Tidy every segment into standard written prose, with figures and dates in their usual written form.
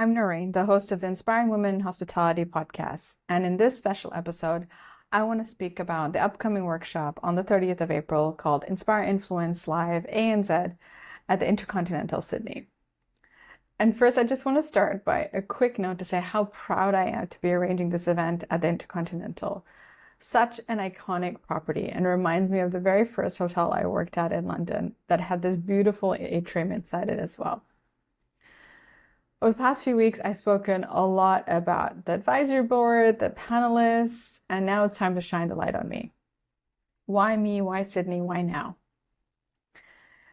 I'm Naureen, the host of the Inspiring Women in Hospitality podcast. And in this special episode, I want to speak about the upcoming workshop on the 30th of April called Inspire Influence Live ANZ at the InterContinental Sydney. And first, I just want to start by a quick note to say how proud I am to be arranging this event at the InterContinental. Such an iconic property, and reminds me of the very first hotel I worked at in London that had this beautiful atrium inside it as well. Over the past few weeks, I've spoken a lot about the advisory board, the panelists, and now it's time to shine the light on me. Why me? Why Sydney? Why now?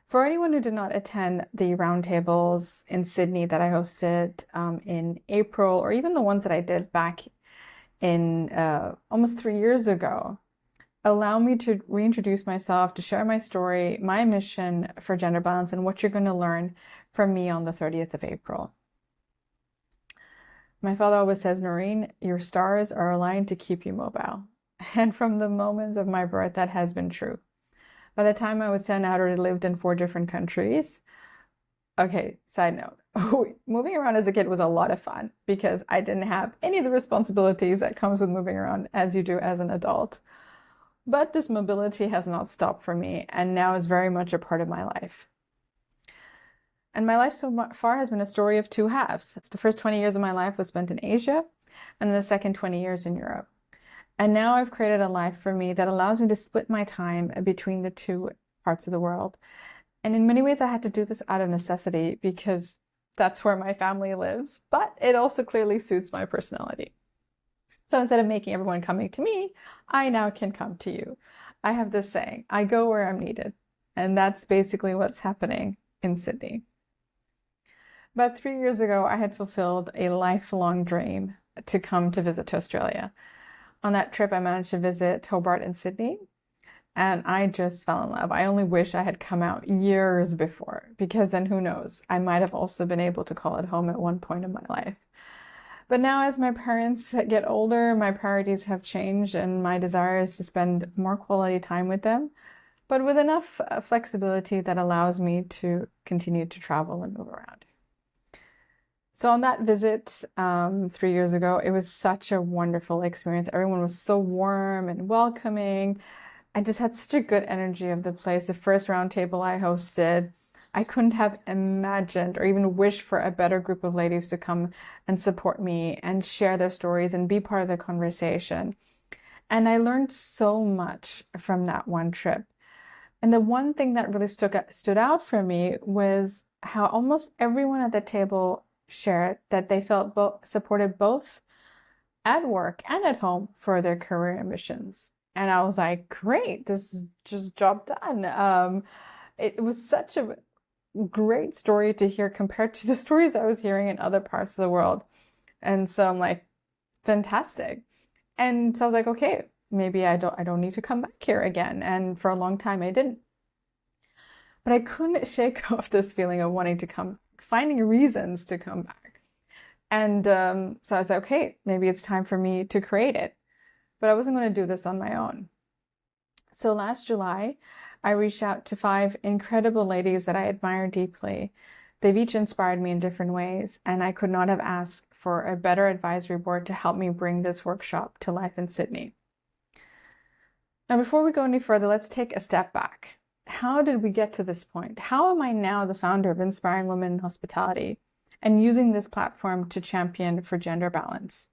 For anyone who did not attend the roundtables in Sydney that I hosted in April, or even the ones that I did back in almost 3 years ago, allow me to reintroduce myself, to share my story, my mission for gender balance, and what you're going to learn from me on the 30th of April. My father always says, Naureen, your stars are aligned to keep you mobile. And from the moment of my birth, that has been true. By the time I was 10, I had already lived in 4 different countries. Okay, side note. Moving around as a kid was a lot of fun because I didn't have any of the responsibilities that comes with moving around as you do as an adult. But this mobility has not stopped for me and now is very much a part of my life. And my life so far has been a story of 2 halves. The first 20 years of my life was spent in Asia, and the second 20 years in Europe. And now I've created a life for me that allows me to split my time between the 2 parts of the world. And in many ways, I had to do this out of necessity because that's where my family lives, but it also clearly suits my personality. So instead of making everyone coming to me, I now can come to you. I have this saying, I go where I'm needed. And that's basically what's happening in Sydney. About 3 years ago, I had fulfilled a lifelong dream to come to visit Australia. On that trip, I managed to visit Hobart and Sydney, and I just fell in love. I only wish I had come out years before, because then who knows, I might have also been able to call it home at one point in my life. But now as my parents get older, my priorities have changed, and my desire is to spend more quality time with them, but with enough flexibility that allows me to continue to travel and move around. So on that visit 3 years ago, it was such a wonderful experience. Everyone was so warm and welcoming. I just had such a good energy of the place. The first roundtable I hosted, I couldn't have imagined or even wished for a better group of ladies to come and support me and share their stories and be part of the conversation. And I learned so much from that one trip. And the one thing that really stood out for me was how almost everyone at the table shared that they felt supported both at work and at home for their career ambitions. And I was like, great, this is just job done. It was such a great story to hear compared to the stories I was hearing in other parts of the world. And so I'm like, fantastic. And so I was like, okay, maybe I don't need to come back here again. And for a long time I didn't. But I couldn't shake off this feeling of wanting to come, finding reasons to come back. And so I was like, okay, maybe it's time for me to create it. But I wasn't going to do this on my own. So last July, I reached out to 5 incredible ladies that I admire deeply. They've each inspired me in different ways, and I could not have asked for a better advisory board to help me bring this workshop to life in Sydney. Now, before we go any further, let's take a step back. How did we get to this point? How am I now the founder of Inspiring Women in Hospitality and using this platform to champion for gender balance?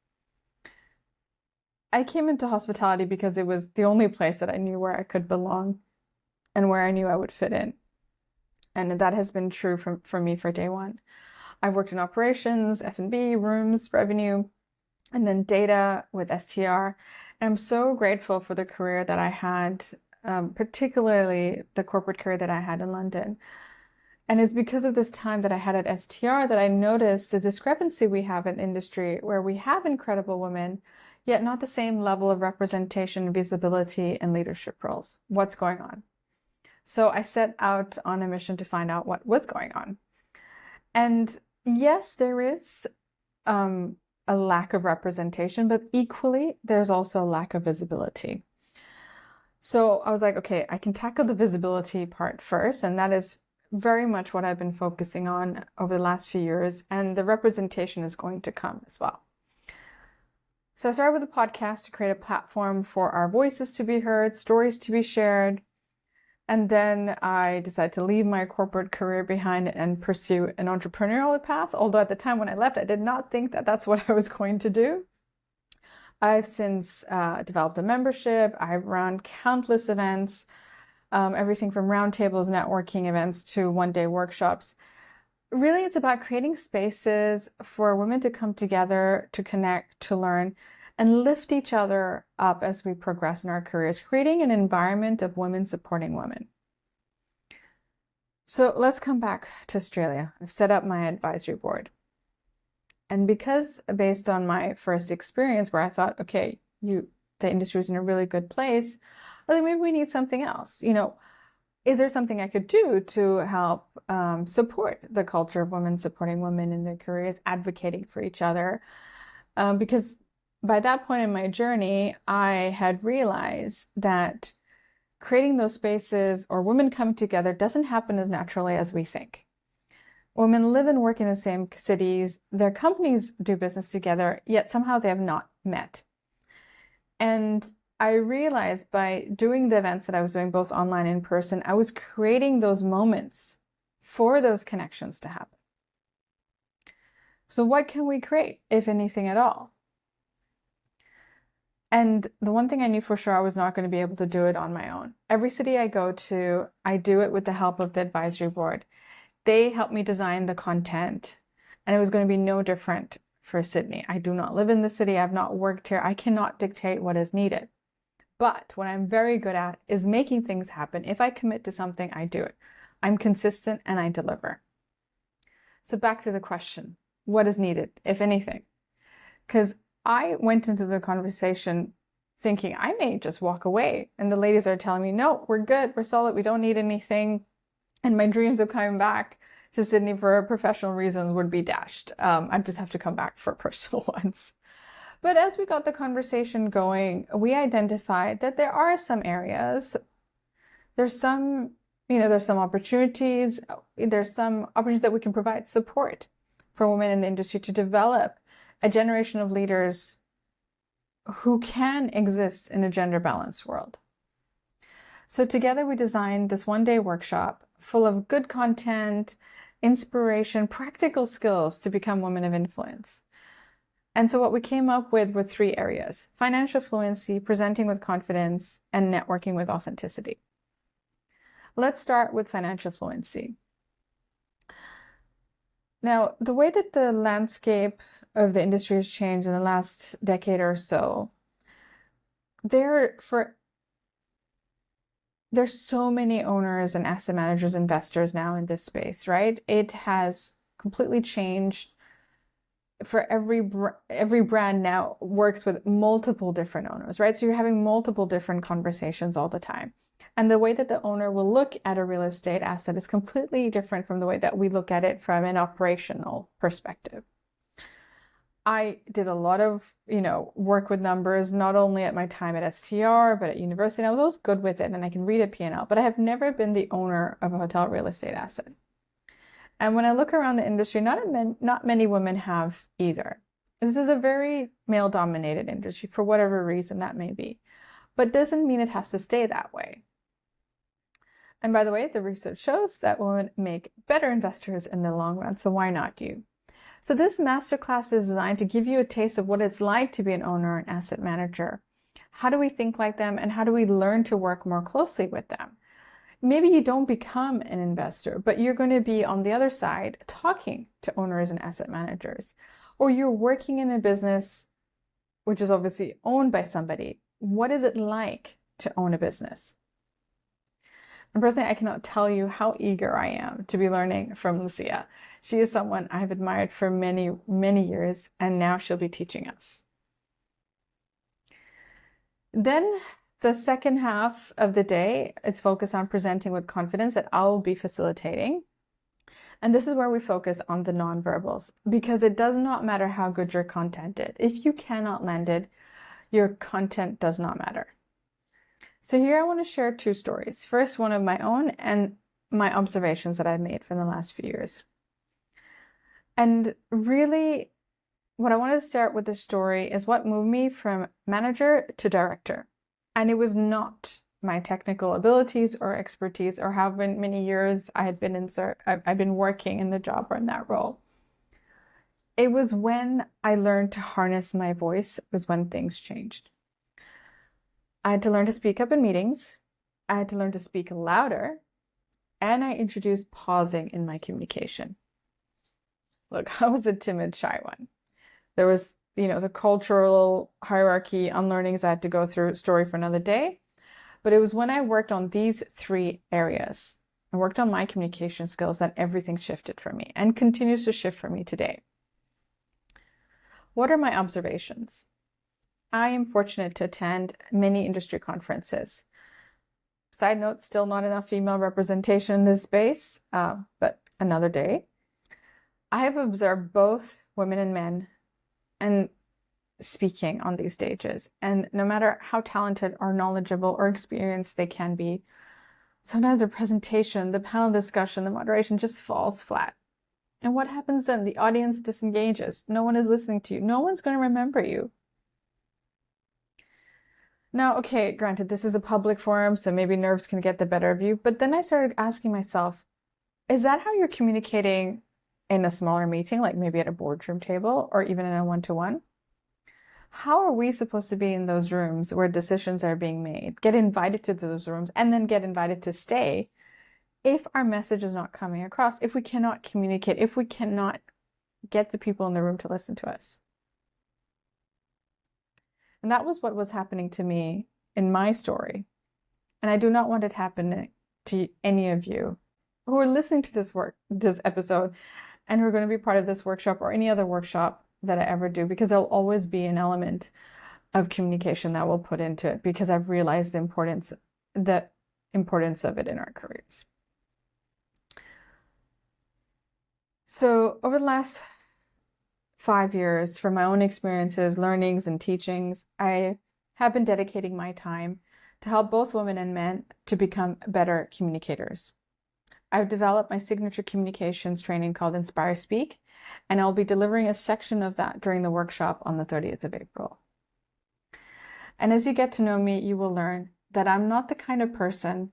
I came into hospitality because it was the only place that I knew where I could belong and where I knew I would fit in. And that has been true for me for day one. I've worked in operations, F&B, rooms, revenue, and then data with STR. And I'm so grateful for the career that I had, particularly the corporate career that I had in London. And it's because of this time that I had at STR that I noticed the discrepancy we have in industry where we have incredible women, yet not the same level of representation, visibility, and leadership roles. What's going on? So I set out on a mission to find out what was going on. And yes, there is a lack of representation, but equally, there's also a lack of visibility. So I was like, okay, I can tackle the visibility part first, and that is very much what I've been focusing on over the last few years, and the representation is going to come as well. So I started with a podcast to create a platform for our voices to be heard, stories to be shared. And then I decided to leave my corporate career behind and pursue an entrepreneurial path. Although at the time when I left, I did not think that that's what I was going to do. I've since developed a membership. I've run countless events, everything from roundtables, networking events to one-day workshops. Really, it's about creating spaces for women to come together, to connect, to learn, and lift each other up as we progress in our careers, creating an environment of women supporting women. So let's come back to Australia. I've set up my advisory board. And because based on my first experience where I thought, okay, the industry is in a really good place, I think maybe we need something else. Is there something I could do to help support the culture of women supporting women in their careers, advocating for each other? Because by that point in my journey, I had realized that creating those spaces or women come together doesn't happen as naturally as we think. Women live and work in the same cities, their companies do business together, yet somehow they have not met. And I realized by doing the events that I was doing both online and in person, I was creating those moments for those connections to happen. So what can we create, if anything at all? And the one thing I knew for sure, I was not going to be able to do it on my own. Every city I go to, I do it with the help of the advisory board. They help me design the content, and it was going to be no different for Sydney. I do not live in the city. I've not worked here. I cannot dictate what is needed. But what I'm very good at is making things happen. If I commit to something, I do it. I'm consistent and I deliver. So back to the question, what is needed, if anything? Because I went into the conversation thinking I may just walk away. And the ladies are telling me, no, we're good. We're solid. We don't need anything. And my dreams of coming back to Sydney for professional reasons would be dashed. I'd just have to come back for personal ones. But as we got the conversation going, we identified that there are some areas, there's some opportunities, there's some opportunities that we can provide support for women in the industry to develop a generation of leaders who can exist in a gender balanced world. So together we designed this one-day workshop full of good content, inspiration, practical skills to become women of influence. And so what we came up with were 3 areas: financial fluency, presenting with confidence, and networking with authenticity. Let's start with financial fluency. Now, the way that the landscape of the industry has changed in the last decade or so, there's so many owners and asset managers, investors now in this space, right? It has completely changed. For every brand now works with multiple different owners, right? So you're having multiple different conversations all the time. And the way that the owner will look at a real estate asset is completely different from the way that we look at it from an operational perspective. I did a lot of, work with numbers, not only at my time at STR, but at university. And I was always good with it and I can read a P&L, but I have never been the owner of a hotel real estate asset. And when I look around the industry, not many women have either. This is a very male-dominated industry for whatever reason that may be, but doesn't mean it has to stay that way. And by the way, the research shows that women make better investors in the long run, so why not you? So this masterclass is designed to give you a taste of what it's like to be an owner or an asset manager. How do we think like them, and how do we learn to work more closely with them? Maybe you don't become an investor, but you're going to be on the other side talking to owners and asset managers, or you're working in a business which is obviously owned by somebody. What is it like to own a business? And personally, I cannot tell you how eager I am to be learning from Lucia. She is someone I've admired for many, many years, and now she'll be teaching us. Then the second half of the day, it's focused on presenting with confidence that I'll be facilitating. And this is where we focus on the nonverbals, because it does not matter how good your content is. If you cannot land it, your content does not matter. So here I want to share 2 stories. First, one of my own, and my observations that I've made from the last few years. And really, what I wanted to start with this story is what moved me from manager to director. And it was not my technical abilities or expertise or how many years I've been working in the job or in that role. It was when I learned to harness my voice was when things changed. I had to learn to speak up in meetings. I had to learn to speak louder. And I introduced pausing in my communication. Look, I was a timid, shy one. There was, the cultural hierarchy, unlearnings I had to go through, story for another day. But it was when I worked on these 3 areas, I worked on my communication skills, that everything shifted for me and continues to shift for me today. What are my observations? I am fortunate to attend many industry conferences. Side note, still not enough female representation in this space, but another day. I have observed both women and men and speaking on these stages. And no matter how talented or knowledgeable or experienced they can be, sometimes the presentation, the panel discussion, the moderation just falls flat. And what happens then? The audience disengages. No one is listening to you. No one's going to remember you. Now, okay, granted, this is a public forum, so maybe nerves can get the better of you. But then I started asking myself, is that how you're communicating in a smaller meeting, like maybe at a boardroom table or even in a one-to-one? How are we supposed to be in those rooms where decisions are being made, get invited to those rooms, and then get invited to stay if our message is not coming across, if we cannot communicate, if we cannot get the people in the room to listen to us? And that was what was happening to me in my story. And I do not want it happening to any of you who are listening to this episode and who are going to be part of this workshop or any other workshop that I ever do, because there'll always be an element of communication that we'll put into it, because I've realized the importance of it in our careers. So over the last 5 years, from my own experiences, learnings, and teachings, I have been dedicating my time to help both women and men to become better communicators. I've developed my signature communications training called Inspire Speak, and I'll be delivering a section of that during the workshop on the 30th of April. And as you get to know me, you will learn that I'm not the kind of person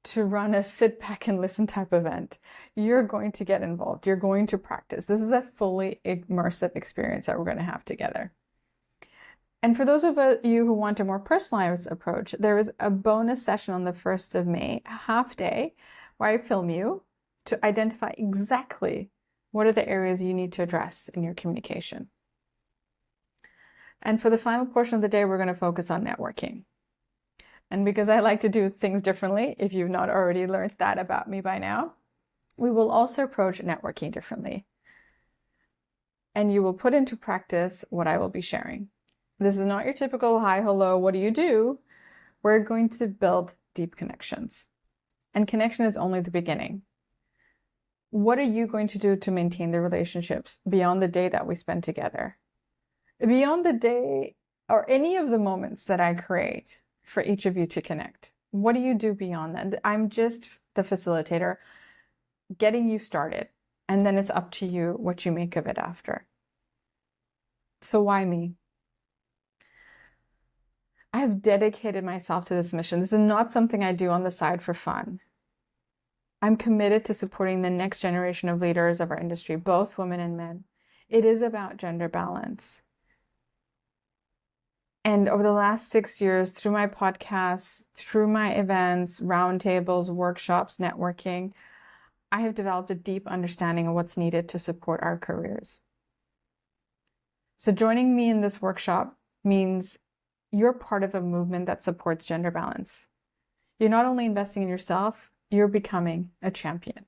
to run a sit back and listen type event. You're going to get involved. You're going to practice. This is a fully immersive experience that we're going to have together. And for those of you who want a more personalized approach, there is a bonus session on the 1st of May, a half day, where I film you to identify exactly what are the areas you need to address in your communication. And for the final portion of the day, we're going to focus on networking. And because I like to do things differently, if you've not already learned that about me by now, we will also approach networking differently. And you will put into practice what I will be sharing. This is not your typical hi, hello, what do you do? We're going to build deep connections. And connection is only the beginning. What are you going to do to maintain the relationships beyond the day that we spend together? Beyond the day or any of the moments that I create for each of you to connect. What do you do beyond that? I'm just the facilitator, getting you started, and then it's up to you what you make of it after. So why me? I have dedicated myself to this mission. This is not something I do on the side for fun. I'm committed to supporting the next generation of leaders of our industry, both women and men. It is about gender balance. And over the last 6 years, through my podcasts, through my events, roundtables, workshops, networking, I have developed a deep understanding of what's needed to support our careers. So joining me in this workshop means you're part of a movement that supports gender balance. You're not only investing in yourself, you're becoming a champion.